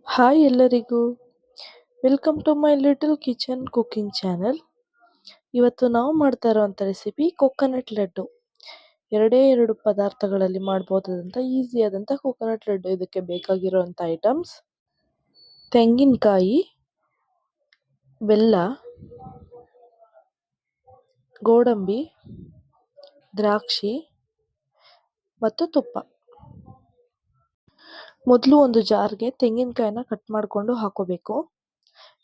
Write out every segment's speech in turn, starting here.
Hi ಎಲ್ಲರಿಗೂ, welcome to my little kitchen cooking channel. ಇವತ್ತು ನಾವು ಮಾಡ್ತಾ ಇರೋವಂಥ ರೆಸಿಪಿ ಕೊಕೊನಟ್ ಲಡ್ಡು. ಎರಡೇ ಎರಡು ಪದಾರ್ಥಗಳಲ್ಲಿ ಮಾಡ್ಬೋದಾದಂಥ ಈಸಿಯಾದಂಥ ಕೊಕೊನಟ್ ಲಡ್ಡು. ಇದಕ್ಕೆ ಬೇಕಾಗಿರೋವಂಥ ಐಟಮ್ಸ್: ತೆಂಗಿನಕಾಯಿ, ಬೆಲ್ಲ, ಗೋಡಂಬಿ, ದ್ರಾಕ್ಷಿ ಮತ್ತು ತುಪ್ಪ. ಮೊದಲು ಒಂದು ಜಾರ್ಗೆ ತೆಂಗಿನಕಾಯಿನ ಕಟ್ ಮಾಡಿಕೊಂಡು ಹಾಕೋಬೇಕು.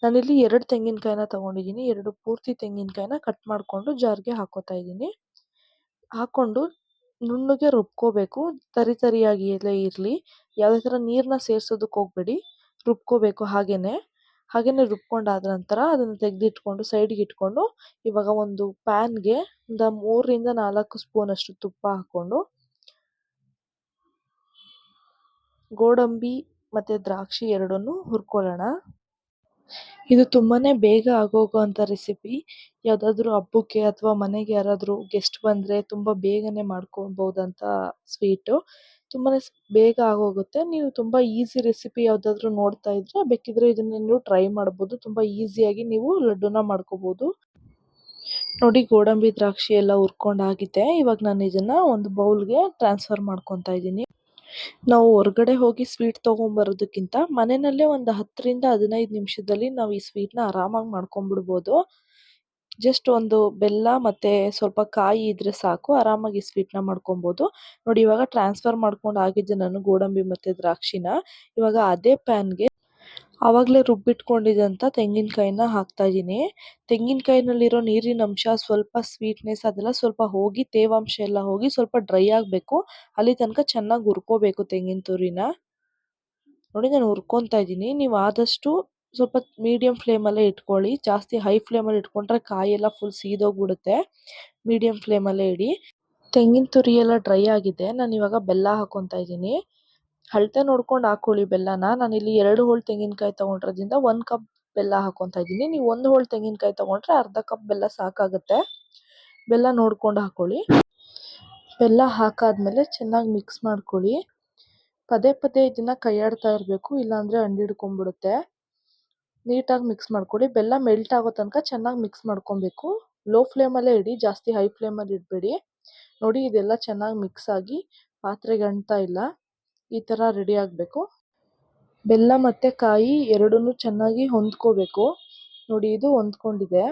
ನಾನಿಲ್ಲಿ 2 ತೆಂಗಿನಕಾಯಿನ ತಗೊಂಡಿದ್ದೀನಿ. 2 ಪೂರ್ತಿ ತೆಂಗಿನಕಾಯಿನ ಕಟ್ ಮಾಡಿಕೊಂಡು ಜಾರ್ಗೆ ಹಾಕೋತಾ ಇದ್ದೀನಿ. ಹಾಕೊಂಡು ನುಣ್ಣಗೆ ರುಬ್ಕೋಬೇಕು. ತರಿಯಾಗಿ ಇರಲಿ. ಯಾವುದೇ ಥರ ನೀರನ್ನ ಸೇರಿಸೋದಕ್ಕೆ ಹೋಗಬೇಡಿ, ರುಬ್ಕೋಬೇಕು. ಹಾಗೇನೆ ರುಬ್ಕೊಂಡಾದ ನಂತರ ಅದನ್ನು ತೆಗೆದಿಟ್ಕೊಂಡು ಸೈಡ್ಗೆ ಇಟ್ಕೊಂಡು, ಇವಾಗ ಒಂದು ಪ್ಯಾನ್ಗೆ 3 ರಿಂದ 4 ಸ್ಪೂನ್ ಅಷ್ಟು ತುಪ್ಪ ಹಾಕ್ಕೊಂಡು ಗೋಡಂಬಿ ಮತ್ತು ದ್ರಾಕ್ಷಿ ಎರಡನ್ನೂ ಹುರ್ಕೊಳ್ಳೋಣ. ಇದು ತುಂಬಾನೇ ಬೇಗ ಆಗೋಗುವಂಥ ರೆಸಿಪಿ. ಯಾವುದಾದ್ರೂ ಹಬ್ಬಕ್ಕೆ ಅಥವಾ ಮನೆಗೆ ಯಾರಾದರೂ ಗೆಸ್ಟ್ ಬಂದರೆ ತುಂಬ ಬೇಗನೆ ಮಾಡ್ಕೊಬೋದಂಥ ಸ್ವೀಟು. ತುಂಬಾನೇ ಬೇಗ ಆಗೋಗುತ್ತೆ. ನೀವು ತುಂಬ ಈಸಿ ರೆಸಿಪಿ ಯಾವುದಾದ್ರೂ ನೋಡ್ತಾ ಇದ್ರೆ ಬೇಕಿದ್ರೆ ಇದನ್ನು ನೀವು ಟ್ರೈ ಮಾಡ್ಬೋದು. ತುಂಬ ಈಸಿಯಾಗಿ ನೀವು ಲಡ್ಡುನ ಮಾಡ್ಕೋಬೋದು. ನೋಡಿ, ಗೋಡಂಬಿ ದ್ರಾಕ್ಷಿ ಎಲ್ಲ ಹುರ್ಕೊಂಡಾಗಿದೆ. ಇವಾಗ ನಾನು ಇದನ್ನು ಒಂದು ಬೌಲ್ಗೆ ಟ್ರಾನ್ಸ್ಫರ್ ಮಾಡ್ಕೊತಾ ಇದ್ದೀನಿ. ನಾವು ಹೊರಗಡೆ ಹೋಗಿ ಸ್ವೀಟ್ ತೊಗೊಂಬರೋದಕ್ಕಿಂತ ಮನೆಯಲ್ಲೇ ಒಂದು 10 ರಿಂದ 15 ನಿಮಿಷದಲ್ಲಿ ನಾವು ಈ ಸ್ವೀಟ್ನ ಆರಾಮಾಗಿ ಮಾಡ್ಕೊಂಡ್ಬಿಡ್ಬೋದು. ಜಸ್ಟ್ ಒಂದು ಬೆಲ್ಲ ಮತ್ತು ಸ್ವಲ್ಪ ಕಾಯಿ ಇದ್ದರೆ ಸಾಕು, ಆರಾಮಾಗಿ ಸ್ವೀಟ್ನ ಮಾಡ್ಕೊಬೋದು. ನೋಡಿ, ಇವಾಗ ಟ್ರಾನ್ಸ್ಫರ್ ಮಾಡ್ಕೊಂಡು ಆಗಿದ್ದೆ ನಾನು ಗೋಡಂಬಿ ಮತ್ತು ದ್ರಾಕ್ಷಿನ. ಇವಾಗ ಅದೇ ಪ್ಯಾನ್ಗೆ ಆವಾಗಲೇ ರುಬ್ಬಿಟ್ಕೊಂಡಿದ್ದಂಥ ತೆಂಗಿನಕಾಯಿನ ಹಾಕ್ತಾ ಇದ್ದೀನಿ. ತೆಂಗಿನಕಾಯಿನಲ್ಲಿರೋ ನೀರಿನ ಅಂಶ, ಸ್ವಲ್ಪ ಸ್ವೀಟ್ನೆಸ್ ಅದೆಲ್ಲ ಸ್ವಲ್ಪ ಹೋಗಿ, ತೇವಾಂಶ ಎಲ್ಲ ಹೋಗಿ ಸ್ವಲ್ಪ ಡ್ರೈ ಆಗಬೇಕು. ಅಲ್ಲಿ ತನಕ ಚೆನ್ನಾಗಿ ಹುರ್ಕೋಬೇಕು ತೆಂಗಿನ ತುರಿನ. ನೋಡಿ, ನಾನು ಹುರ್ಕೊತಾ ಇದ್ದೀನಿ. ನೀವು ಆದಷ್ಟು ಸ್ವಲ್ಪ ಮೀಡಿಯಂ ಫ್ಲೇಮಲ್ಲೇ ಇಟ್ಕೊಳ್ಳಿ. ಜಾಸ್ತಿ ಹೈ ಫ್ಲೇಮಲ್ಲಿ ಇಟ್ಕೊಂಡ್ರೆ ಕಾಯಿ ಎಲ್ಲ ಫುಲ್ ಸೀದೋಗ್ಬಿಡುತ್ತೆ. ಮೀಡಿಯಂ ಫ್ಲೇಮಲ್ಲೇ ಇಡಿ. ತೆಂಗಿನ ತುರಿ ಎಲ್ಲ ಡ್ರೈ ಆಗಿದೆ. ನಾನು ಇವಾಗ ಬೆಲ್ಲ ಹಾಕ್ಕೊತಾ ಇದ್ದೀನಿ. ಅಳತೆ ನೋಡ್ಕೊಂಡು ಹಾಕ್ಕೊಳ್ಳಿ ಬೆಲ್ಲನ. ನಾನಿಲ್ಲಿ 2 ಹೋಳು ತೆಂಗಿನಕಾಯಿ ತೊಗೊಂಡಿರೋದ್ರಿಂದ 1 ಕಪ್ ಬೆಲ್ಲ ಹಾಕ್ಕೊತಾ ಇದ್ದೀನಿ. ನೀವು 1 ಹೋಳು ತೆಂಗಿನಕಾಯಿ ತೊಗೊಂಡ್ರೆ ಅರ್ಧ ಕಪ್ ಬೆಲ್ಲ ಸಾಕಾಗುತ್ತೆ. ಬೆಲ್ಲ ನೋಡ್ಕೊಂಡು ಹಾಕ್ಕೊಳ್ಳಿ. ಬೆಲ್ಲ ಹಾಕಾದ್ಮೇಲೆ ಚೆನ್ನಾಗಿ ಮಿಕ್ಸ್ ಮಾಡ್ಕೊಳ್ಳಿ. ಪದೇ ಪದೇ ಇದನ್ನು ಕೈಯಾಡ್ತಾ ಇರಬೇಕು, ಇಲ್ಲಾಂದರೆ ಅಂಡಿಡ್ಕೊಂಡ್ಬಿಡುತ್ತೆ. ನೀಟಾಗಿ ಮಿಕ್ಸ್ ಮಾಡ್ಕೊಳ್ಳಿ. ಬೆಲ್ಲ ಮೆಲ್ಟ್ ಆಗೋ ತನಕ ಚೆನ್ನಾಗಿ ಮಿಕ್ಸ್ ಮಾಡ್ಕೊಬೇಕು. ಲೋ ಫ್ಲೇಮಲ್ಲೇ ಇಡಿ, ಜಾಸ್ತಿ ಹೈ ಫ್ಲೇಮಲ್ಲಿ ಇಡಬೇಡಿ. ನೋಡಿ, ಇದೆಲ್ಲ ಚೆನ್ನಾಗಿ ಮಿಕ್ಸ್ ಆಗಿ ಪಾತ್ರೆಗೆ ಅಂಟ್ತಾ ಇಲ್ಲ. ಈ ಥರ ರೆಡಿ ಆಗಬೇಕು. ಬೆಲ್ಲ ಮತ್ತು ಕಾಯಿ ಎರಡನ್ನೂ ಚೆನ್ನಾಗಿ ಹೊಂದ್ಕೋಬೇಕು. ನೋಡಿ, ಇದು ಹೊಂದ್ಕೊಂಡಿದೆ.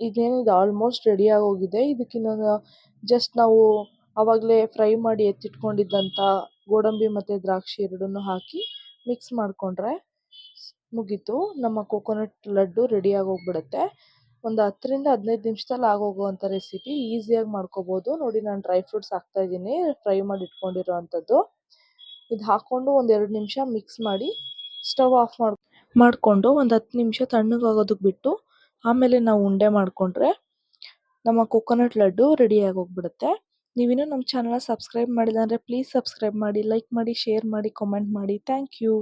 ಇದೇನಿದೆ ಆಲ್ಮೋಸ್ಟ್ ರೆಡಿ ಆಗೋಗಿದೆ. ಇದಕ್ಕಿನ್ನ ಜಸ್ಟ್ ನಾವು ಆವಾಗಲೇ ಫ್ರೈ ಮಾಡಿ ಎತ್ತಿಟ್ಕೊಂಡಿದ್ದಂಥ ಗೋಡಂಬಿ ಮತ್ತು ದ್ರಾಕ್ಷಿ ಎರಡನ್ನೂ ಹಾಕಿ ಮಿಕ್ಸ್ ಮಾಡಿಕೊಂಡ್ರೆ ಮುಗೀತು. ನಮ್ಮ ಕೊಕೊನಟ್ ಲಡ್ಡು ರೆಡಿಯಾಗಿ ಹೋಗ್ಬಿಡುತ್ತೆ. ಒಂದು 10 ರಿಂದ 15 ನಿಮಿಷದಲ್ಲಿ ಆಗೋಗುವಂಥ ರೆಸಿಪಿ. ಈಸಿಯಾಗಿ ಮಾಡ್ಕೋಬೋದು. ನೋಡಿ, ನಾನು ಡ್ರೈ ಫ್ರೂಟ್ಸ್ ಹಾಕ್ತಾಯಿದ್ದೀನಿ, ಫ್ರೈ ಮಾಡಿ ಇಟ್ಕೊಂಡಿರೋ ಅಂಥದ್ದು. ಇದು ಹಾಕ್ಕೊಂಡು ಒಂದು 2 ನಿಮಿಷ ಮಿಕ್ಸ್ ಮಾಡಿ ಸ್ಟವ್ ಆಫ್ ಮಾಡಿಕೊಂಡು ಒಂದು 10 ನಿಮಿಷ ತಣ್ಣಗಾಗೋದಕ್ಕೆ ಬಿಟ್ಟು ಆಮೇಲೆ ನಾವು ಉಂಡೆ ಮಾಡಿಕೊಂಡ್ರೆ ನಮ್ಮ ಕೊಕೊನಟ್ ಲಡ್ಡು ರೆಡಿಯಾಗಿ ಹೋಗ್ಬಿಡುತ್ತೆ. ನೀವಿನ್ನೂ ನಮ್ಮ ಚಾನಲ್ನ ಸಬ್ಸ್ಕ್ರೈಬ್ ಮಾಡಿಲ್ಲ ಅಂದರೆ ಪ್ಲೀಸ್ ಸಬ್ಸ್ಕ್ರೈಬ್ ಮಾಡಿ, ಲೈಕ್ ಮಾಡಿ, ಶೇರ್ ಮಾಡಿ, ಕಾಮೆಂಟ್ ಮಾಡಿ. Thank you.